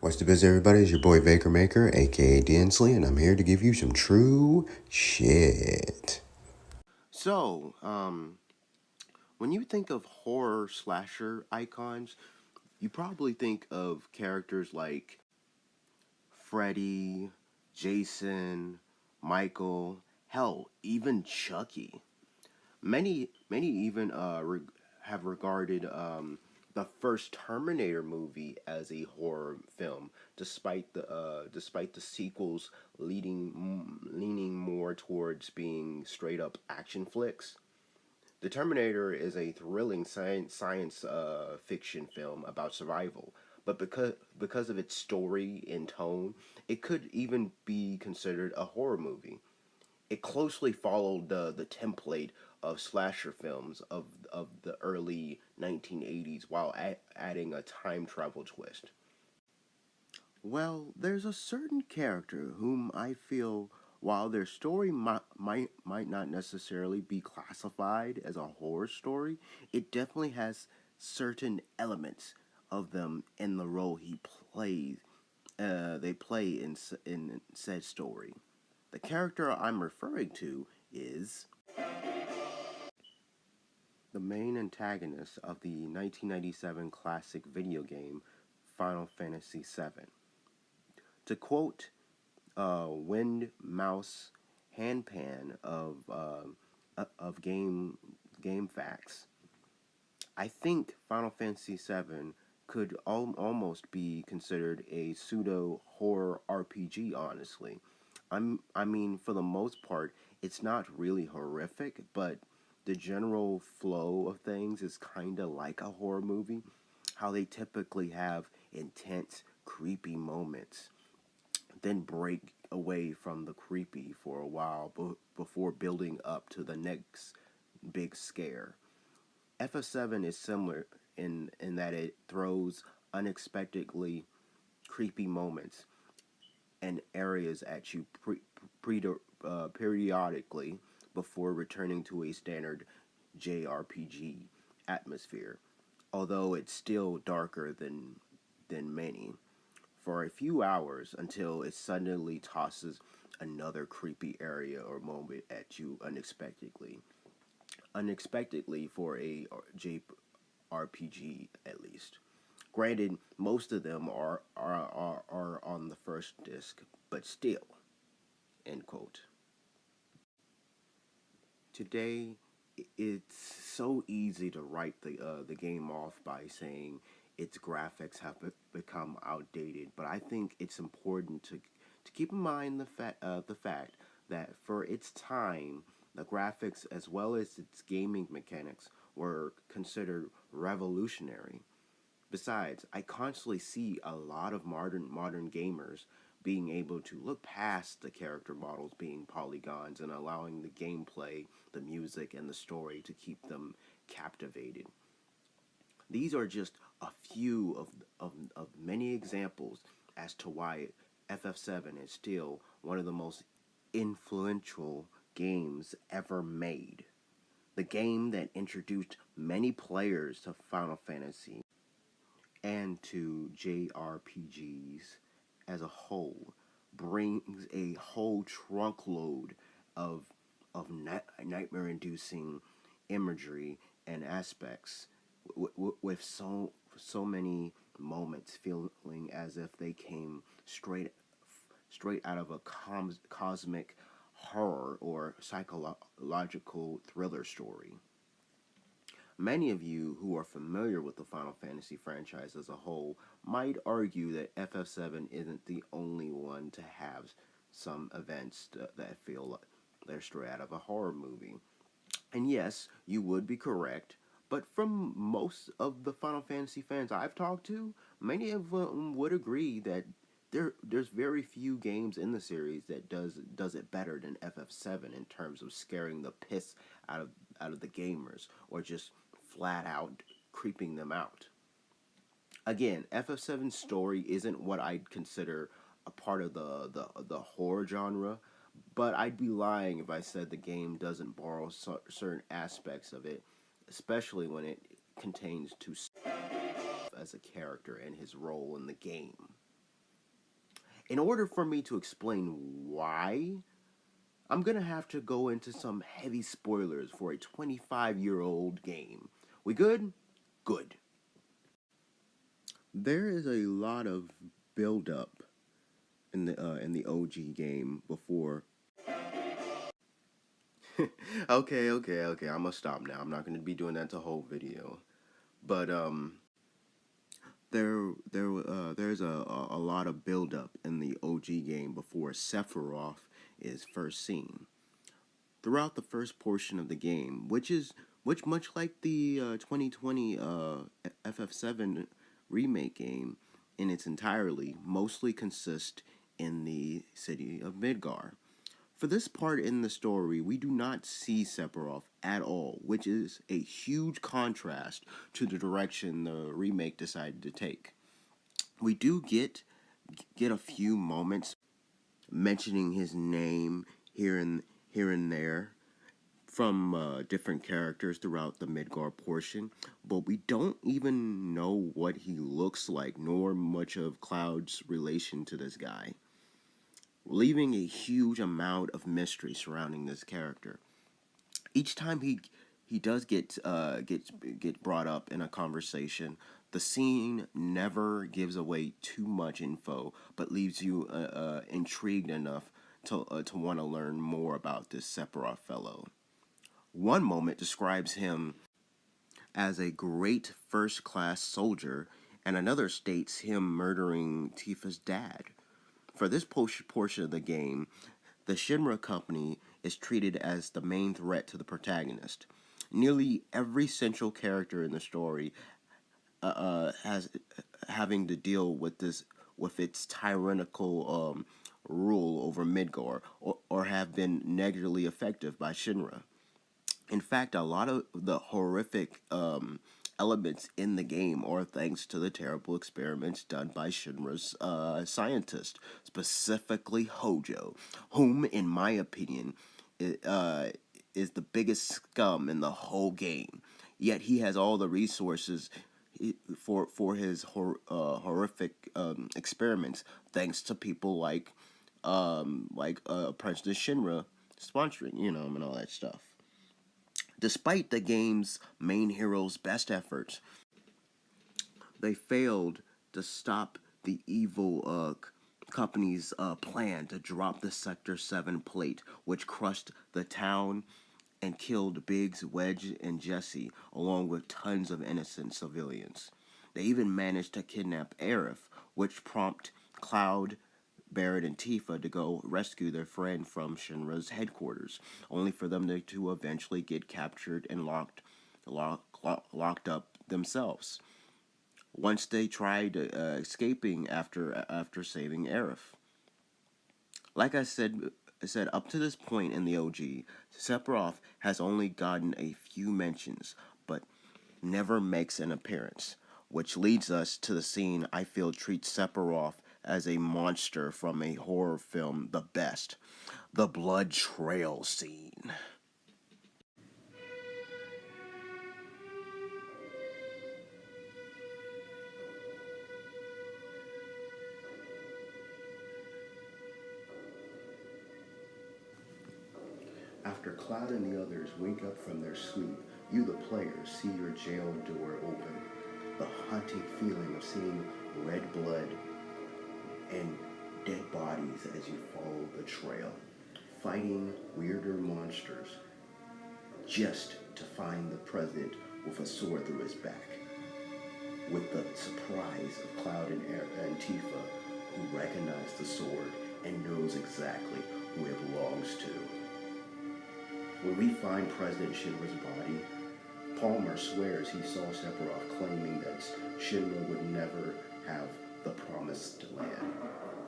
What's the biz, everybody? It's your boy Baker Maker, aka Dinsley, and I'm here to give you some true shit. So, when you think of horror slasher icons, you probably think of characters like Freddy, Jason, Michael, hell, even Chucky. Many even have regarded the first Terminator movie as a horror film, despite the sequels leaning more towards being straight up action flicks. The Terminator is a thrilling science fiction film about survival, but because of its story and tone, it could even be considered a horror movie. It closely followed the template of slasher films of the early 1980s while adding a time travel twist. Well, there's a certain character whom I feel, while their story might not necessarily be classified as a horror story, it definitely has certain elements of them in the role he plays. They play in said story. The character I'm referring to is the main antagonist of the 1997 classic video game Final Fantasy VII. To quote Wind Mouse Handpan of Game Facts, I think Final Fantasy VII could almost be considered a pseudo horror RPG. Honestly, I mean, for the most part, it's not really horrific, but the general flow of things is kind of like a horror movie. How they typically have intense, creepy moments, then break away from the creepy for a while before building up to the next big scare. FF7 is similar in that it throws unexpectedly creepy moments and areas at you periodically before returning to a standard JRPG atmosphere, although it's still darker than many, for a few hours until it suddenly tosses another creepy area or moment at you unexpectedly. Unexpectedly for a JRPG at least. Granted, most of them are on the first disc, but still. End quote. Today, it's so easy to write the game off by saying its graphics have become outdated, but I think it's important to keep in mind the fact that for its time, the graphics as well as its gaming mechanics were considered revolutionary. Besides, I constantly see a lot of modern gamers being able to look past the character models being polygons and allowing the gameplay, the music, and the story to keep them captivated. These are just a few of many examples as to why FF7 is still one of the most influential games ever made. The game that introduced many players to Final Fantasy and to JRPGs as a whole brings a whole trunkload of nightmare-inducing imagery and aspects with so many moments feeling as if they came straight out of a cosmic horror or psychological thriller story. Many of you who are familiar with the Final Fantasy franchise as a whole might argue that FF7 isn't the only one to have some events that feel like they're straight out of a horror movie. And yes, you would be correct, but from most of the Final Fantasy fans I've talked to, many of them would agree that there's very few games in the series that does it better than FF7 in terms of scaring the piss out of the gamers or just flat out creeping them out. Again, FF7's story isn't what I'd consider a part of the horror genre, but I'd be lying if I said the game doesn't borrow certain aspects of it, especially when it contains to as a character and his role in the game. In order for me to explain why, I'm gonna have to go into some heavy spoilers for a 25-year-old game. We good? Good. There is a lot of build-up in the OG game before. Okay. I'm gonna stop now. I'm not gonna be doing that the whole video. But there's a lot of build-up in the OG game before Sephiroth is first seen. Throughout the first portion of the game, which much like the 2020 FF7 remake game in its entirety, mostly consists in the city of Midgar. For this part in the story, we do not see Sephiroth at all, which is a huge contrast to the direction the remake decided to take. We do get a few moments mentioning his name here and there from different characters throughout the Midgar portion, but we don't even know what he looks like, nor much of Cloud's relation to this guy, leaving a huge amount of mystery surrounding this character. Each time he does get brought up in a conversation, the scene never gives away too much info, but leaves you intrigued enough to want to learn more about this Sephiroth fellow. One moment describes him as a great first-class soldier, and another states him murdering Tifa's dad. For this portion of the game, the Shinra company is treated as the main threat to the protagonist. Nearly every central character in the story has having to deal with its tyrannical rule over Midgar, or have been negatively affected by Shinra. In fact, a lot of the horrific elements in the game are thanks to the terrible experiments done by Shinra's scientist, specifically Hojo, whom, in my opinion, is the biggest scum in the whole game. Yet he has all the resources for his horrific experiments, thanks to people like President Shinra sponsoring, and all that stuff. Despite the game's main hero's best efforts, they failed to stop the evil company's plan to drop the Sector 7 plate, which crushed the town and killed Biggs, Wedge, and Jesse, along with tons of innocent civilians. They even managed to kidnap Aerith, which prompted Cloud, Barrett, and Tifa to go rescue their friend from Shinra's headquarters, only for them to eventually get captured and locked up themselves. Once they tried escaping after saving Aerith. Like I said, up to this point in the OG, Sephiroth has only gotten a few mentions, but never makes an appearance, which leads us to the scene I feel treats Sephiroth as a monster from a horror film the best, the blood trail scene. After Cloud and the others wake up from their sleep, you, the player, see your jail door open. The haunting feeling of seeing red blood and dead bodies as you follow the trail, fighting weirder monsters, just to find the president with a sword through his back. With the surprise of Cloud and Tifa, who recognize the sword and knows exactly who it belongs to. When we find President Shinra's body, Palmer swears he saw Sephiroth claiming that Shinra would never have the promised land.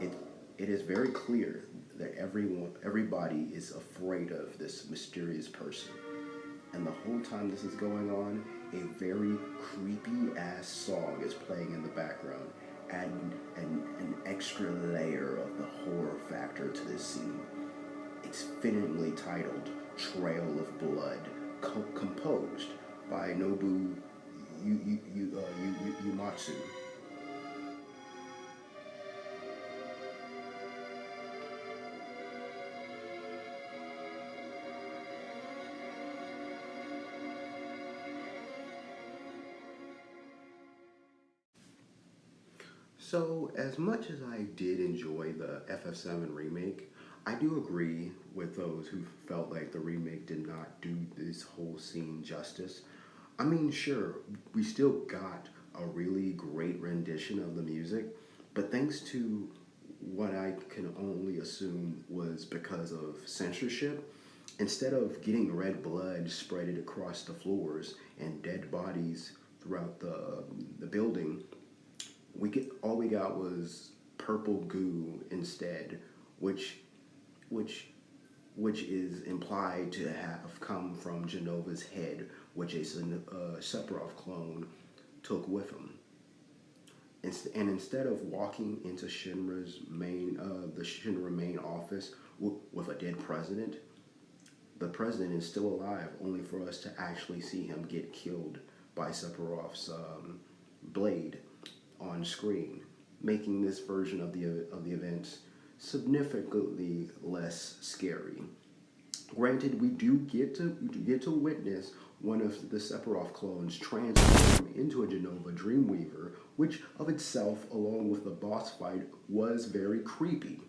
It is very clear that everybody is afraid of this mysterious person. And the whole time this is going on, a very creepy-ass song is playing in the background, adding an extra layer of the horror factor to this scene. It's fittingly titled Trail of Blood, composed by Nobu Uematsu. So, as much as I did enjoy the FF7 remake, I do agree with those who felt like the remake did not do this whole scene justice. I mean, sure, we still got a really great rendition of the music, but thanks to what I can only assume was because of censorship, instead of getting red blood spread across the floors and dead bodies throughout the building, all we got was purple goo instead, which which which is implied to have come from Genova's head, which a Sephiroth clone took with him. And instead of walking into the Shinra main office with a dead president, the president is still alive, only for us to actually see him get killed by Sephiroth's blade on screen, making this version of the events significantly less scary. Granted, we do get to witness one of the Sephiroth clones transform into a Genova Dreamweaver, which of itself, along with the boss fight, was very creepy.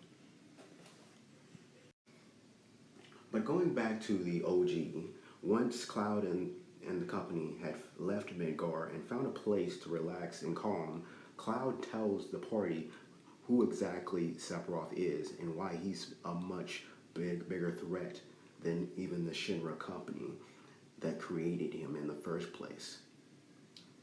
But going back to the OG, once Cloud and the company had left Midgar and found a place to relax and calm, Cloud tells the party who exactly Sephiroth is and why he's a much bigger threat than even the Shinra company that created him in the first place.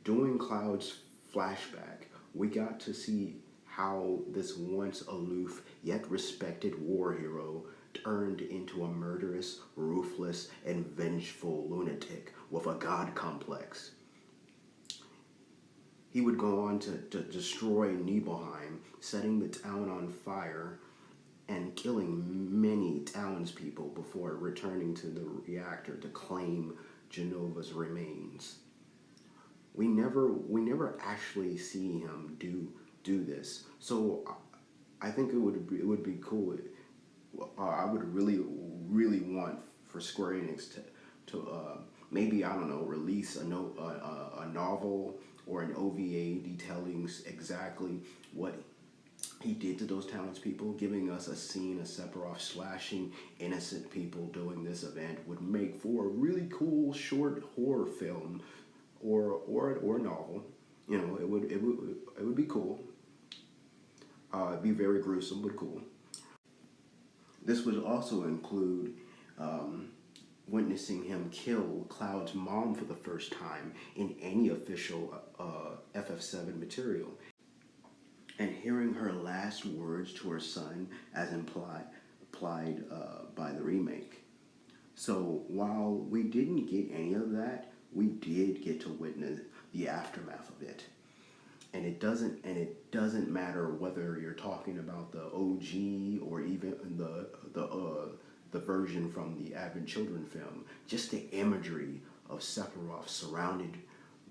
During Cloud's flashback, we got to see how this once aloof yet respected war hero turned into a murderous, ruthless, and vengeful lunatic with a god complex. He would go on to destroy Nibelheim, setting the town on fire and killing many townspeople before returning to the reactor to claim Genova's remains. We never actually see him do this. So I think it would be cool. I would really want for Square Enix to maybe, I don't know, release a novel or an OVA detailing exactly what he did to those townspeople. Giving us a scene of Sephiroth slashing innocent people during this event would make for a really cool short horror film or novel. You know, it would be cool. It'd be very gruesome, but cool. This would also include witnessing him kill Cloud's mom for the first time in any official FF7 material, and hearing her last words to her son as implied by the remake. So while we didn't get any of that, we did get to witness the aftermath of it. And it doesn't matter whether you're talking about the OG or even the version from the Advent Children film. Just the imagery of Sephiroth surrounded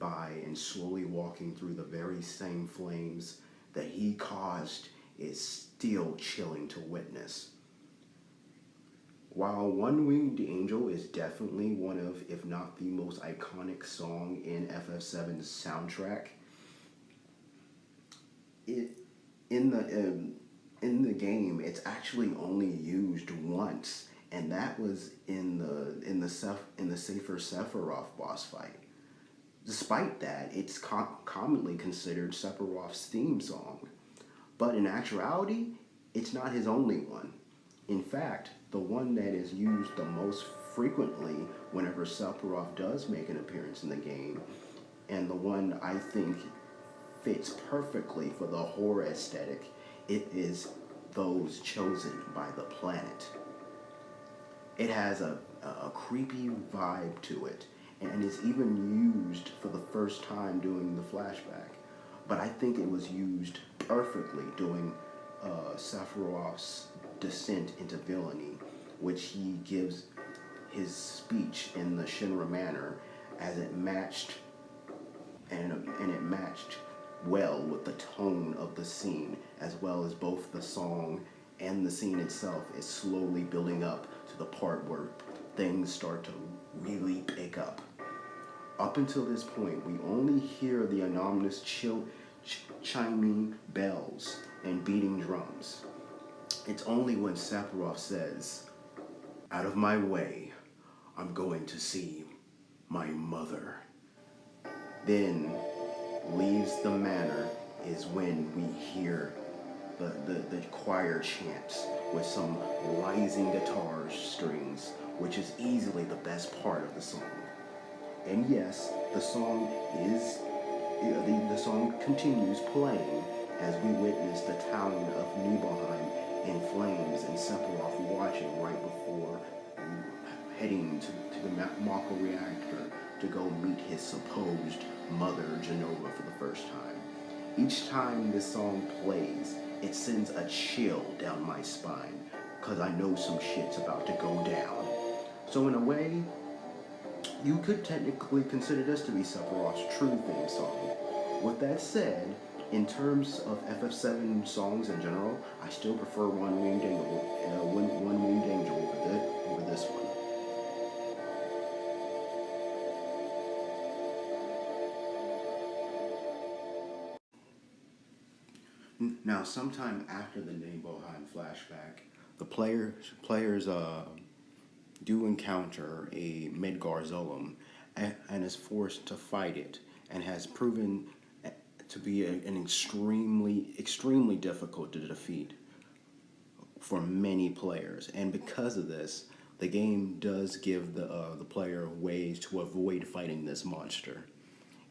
by and slowly walking through the very same flames that he caused is still chilling to witness. While One Winged Angel is definitely one of, if not the most iconic song in FF7's soundtrack, in the game, it's actually only used once, and that was in the Safer Sephiroth boss fight. Despite that, it's commonly considered Sephiroth's theme song, but in actuality, it's not his only one. In fact, the one that is used the most frequently whenever Sephiroth does make an appearance in the game, and the one I think fits perfectly for the horror aesthetic, it is Those Chosen by the Planet. It has a creepy vibe to it, and is even used for the first time during the flashback. But I think it was used perfectly during Sephiroth's descent into villainy, which he gives his speech in the Shinra manner, as it matched well with the tone of the scene, as well as both the song and the scene itself is slowly building up to the part where things start to really pick up. Up until this point, we only hear the anonymous chiming bells and beating drums. It's only when Sephiroth says, "Out of my way, I'm going to see my mother," then leaves the manor is when we hear the choir chants with some rising guitar strings, which is easily the best part of the song. And yes, the song continues playing as we witness the town of Nibelheim in flames and Sephiroth watching right before heading to the Mako reactor to go meet his supposed mother, Genova, for the first time. Each time this song plays, it sends a chill down my spine, because I know some shit's about to go down. So in a way, you could technically consider this to be Sephiroth's true theme song. With that said, in terms of FF7 songs in general, I still prefer One Winged Angel over this one. Now, sometime after the Nibelheim flashback, the players do encounter a Midgar Zolom and is forced to fight it, and has proven to be an extremely difficult to defeat for many players. And because of this, the game does give the player ways to avoid fighting this monster,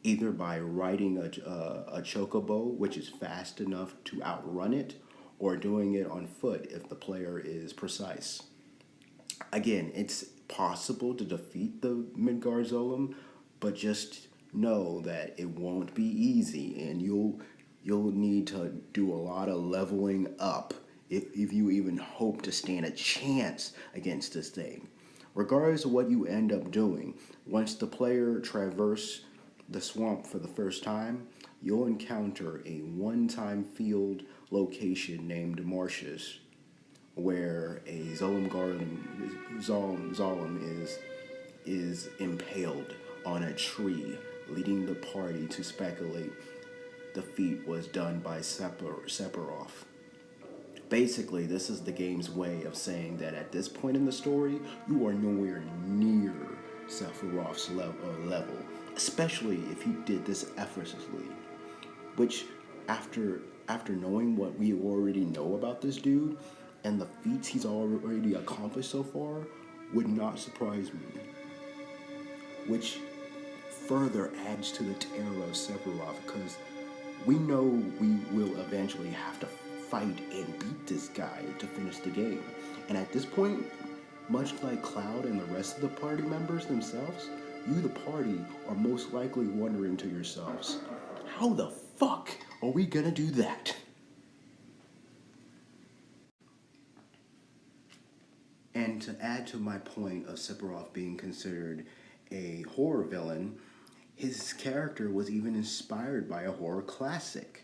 either by riding a chocobo, which is fast enough to outrun it, or doing it on foot if the player is precise. Again, it's possible to defeat the Midgar Zolom, but just know that it won't be easy, and you'll need to do a lot of leveling up if you even hope to stand a chance against this thing. Regardless of what you end up doing, once the player traverses the swamp for the first time, you'll encounter a one-time field location named Martius, where a Zolom is impaled on a tree, leading the party to speculate the feat was done by Sephiroth. Basically, this is the game's way of saying that at this point in the story, you are nowhere near Sephiroth's level, especially if you did this effortlessly. Which, after knowing what we already know about this dude and the feats he's already accomplished so far, would not surprise me. Which further adds to the terror of Sephiroth, because we know we will eventually have to fight and beat this guy to finish the game. And at this point, much like Cloud and the rest of the party members themselves, you, the party, are most likely wondering to yourselves, how the fuck are we gonna do that? And to add to my point of Sephiroth being considered a horror villain, his character was even inspired by a horror classic.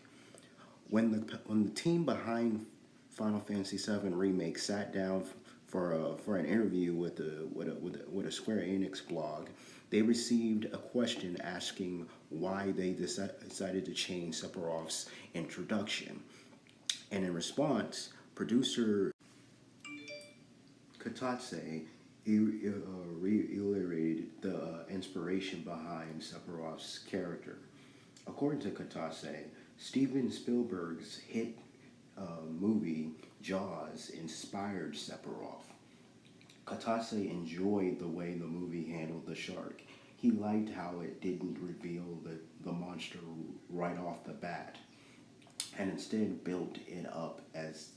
When the team behind Final Fantasy VII Remake sat down for an interview with a Square Enix blog, they received a question asking why they decided to change Sephiroth's introduction. And in response, producer Katase reiterated the inspiration behind Sephiroth's character. According to Katase, Steven Spielberg's hit movie Jaws inspired Sephiroth. Katase enjoyed the way the movie handled the shark. He liked how it didn't reveal the monster right off the bat, and instead built it up as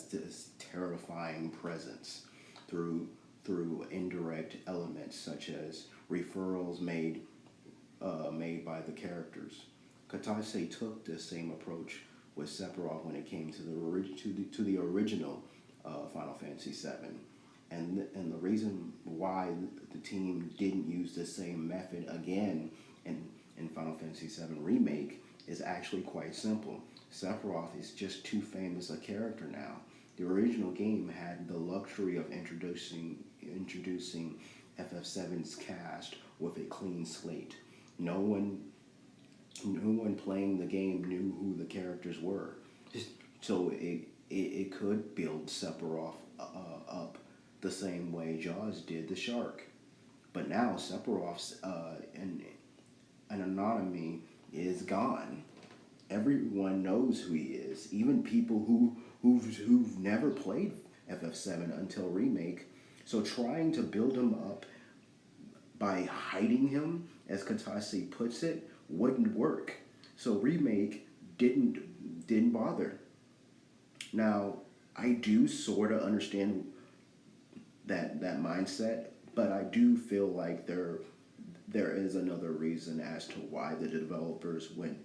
this terrifying presence through indirect elements such as referrals made by the characters. Katase took this same approach with Sephiroth when it came to the original Final Fantasy VII, and the reason why the team didn't use the same method again in Final Fantasy VII Remake is actually quite simple. Sephiroth is just too famous a character now. The original game had the luxury of introducing FF7's cast with a clean slate. No one no one playing the game knew who the characters were. So it could build Sephiroth up the same way Jaws did the shark. But now Sephiroth's an anonymity is gone. Everyone knows who he is. Even people who've never played FF7 until Remake. So trying to build him up by hiding him, as Katase puts it, wouldn't work. So Remake didn't bother. Now, I do sort of understand that mindset, but I do feel like there is another reason as to why the developers went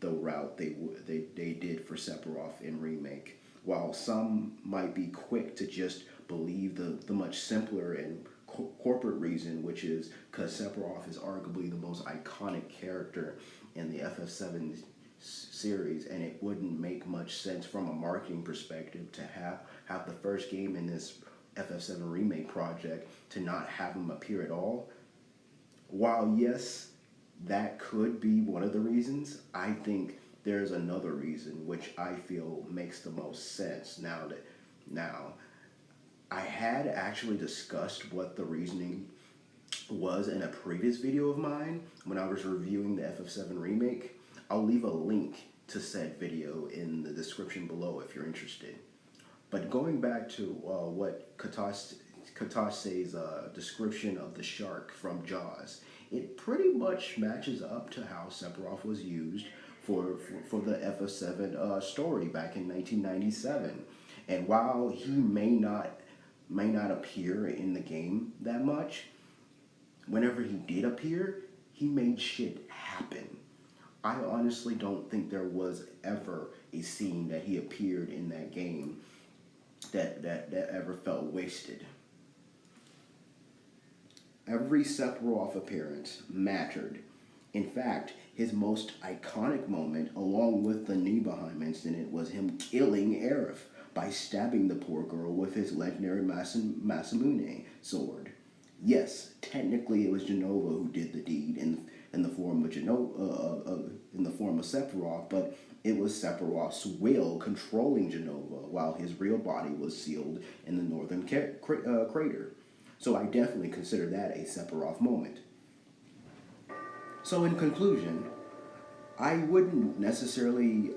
the route they did for Sephiroth in Remake. While some might be quick to just believe the much simpler and corporate reason, which is because Sephiroth is arguably the most iconic character in the FF7 series, and it wouldn't make much sense from a marketing perspective to have the first game in this FF7 remake project to not have him appear at all. While yes, that could be one of the reasons, I think there's another reason which I feel makes the most sense now. I had actually discussed what the reasoning was in a previous video of mine when I was reviewing the FF7 remake. I'll leave a link to said video in the description below if you're interested. But going back to what Katase's description of the shark from Jaws, it pretty much matches up to how Sephiroth was used for the FF7 story back in 1997. And while he may not appear in the game that much, whenever he did appear, he made shit happen. I honestly don't think there was ever a scene that he appeared in that game that ever felt wasted. Every Sephiroth appearance mattered. In fact, his most iconic moment, along with the Nibelheim incident, was him killing Aerith by stabbing the poor girl with his legendary Masamune sword. Yes, technically it was Jenova who did the deed in the form of Sephiroth, but it was Sephiroth's will controlling Jenova while his real body was sealed in the northern crater. So I definitely consider that a Sephiroth moment. So in conclusion, I wouldn't necessarily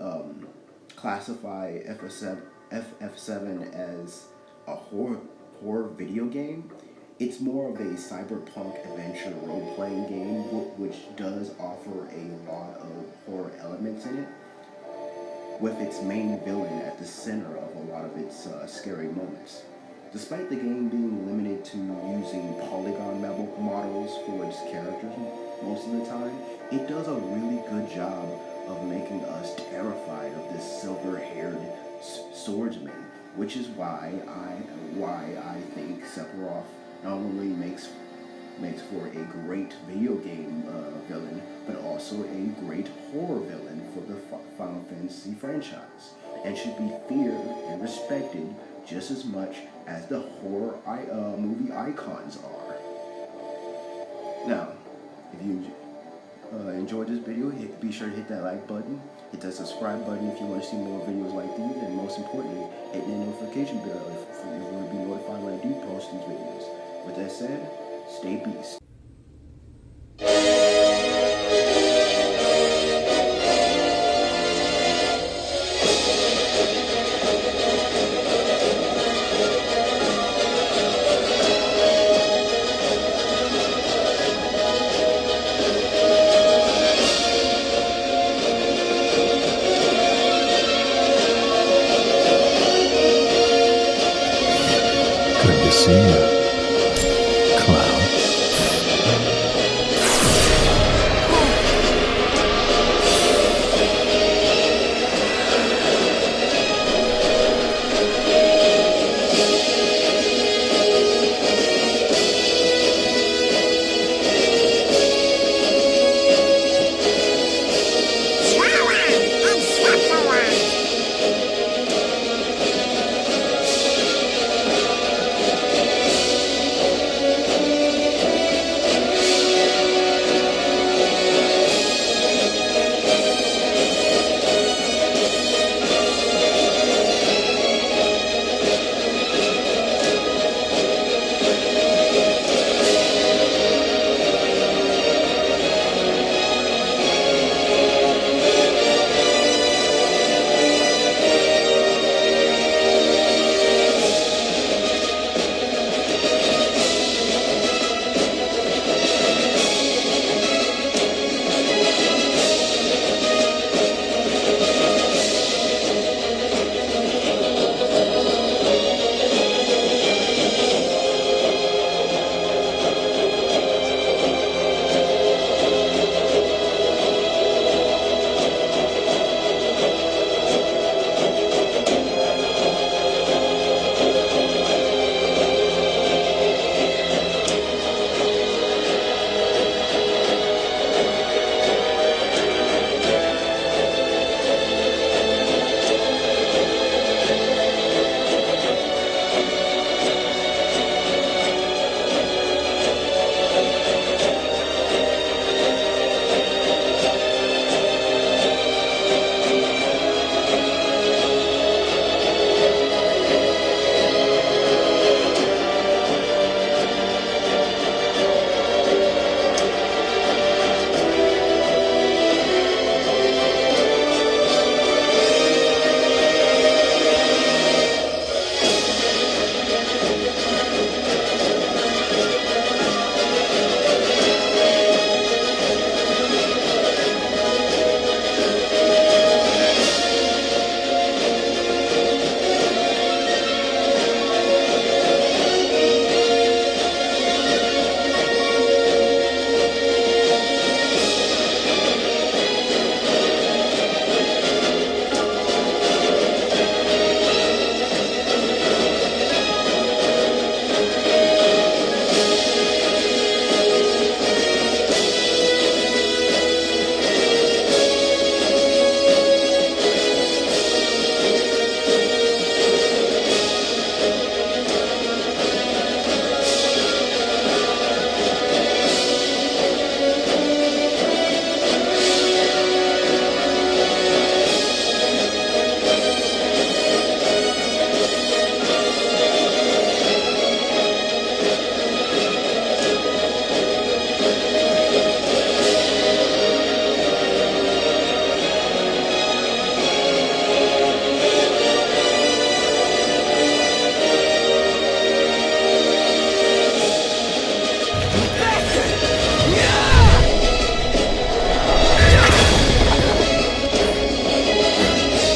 classify FF7 as a horror video game. It's more of a cyberpunk adventure role-playing game, which does offer a lot of horror elements in it, with its main villain at the center of a lot of its scary moments. Despite the game being limited to using polygon models for its characters most of the time, it does a really good job of making us terrified of this silver-haired swordsman, which is why I think Sephiroth not only makes for a great video game villain, but also a great horror villain for the Final Fantasy franchise, and should be feared and respected just as much as the horror movie icons are. Now, if you enjoyed this video, be sure to hit that like button, hit that subscribe button if you want to see more videos like these, and most importantly, hit the notification bell if you want to be notified when I do post these videos. With that said, stay beast. Good to see you, Cloud.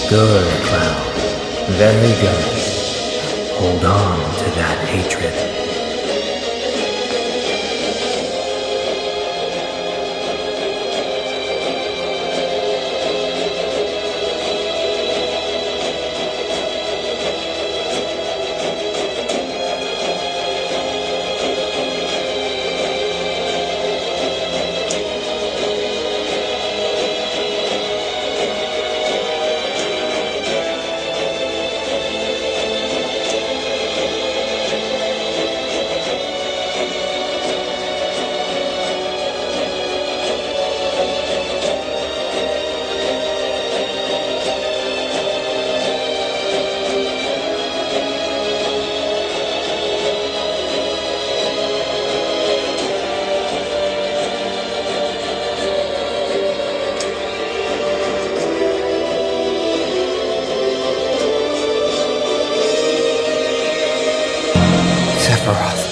Good, clown. Very good. Hold on to that hatred. Sephiroth.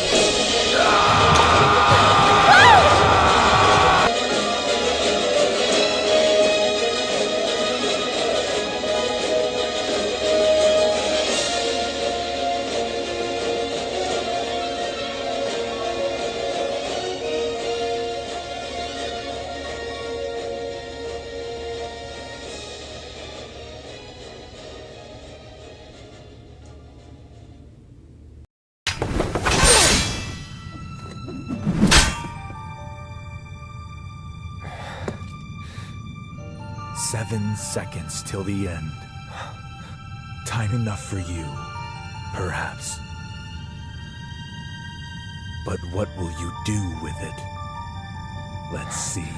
"7 seconds till the end. Time enough for you, perhaps. But what will you do with it? Let's see."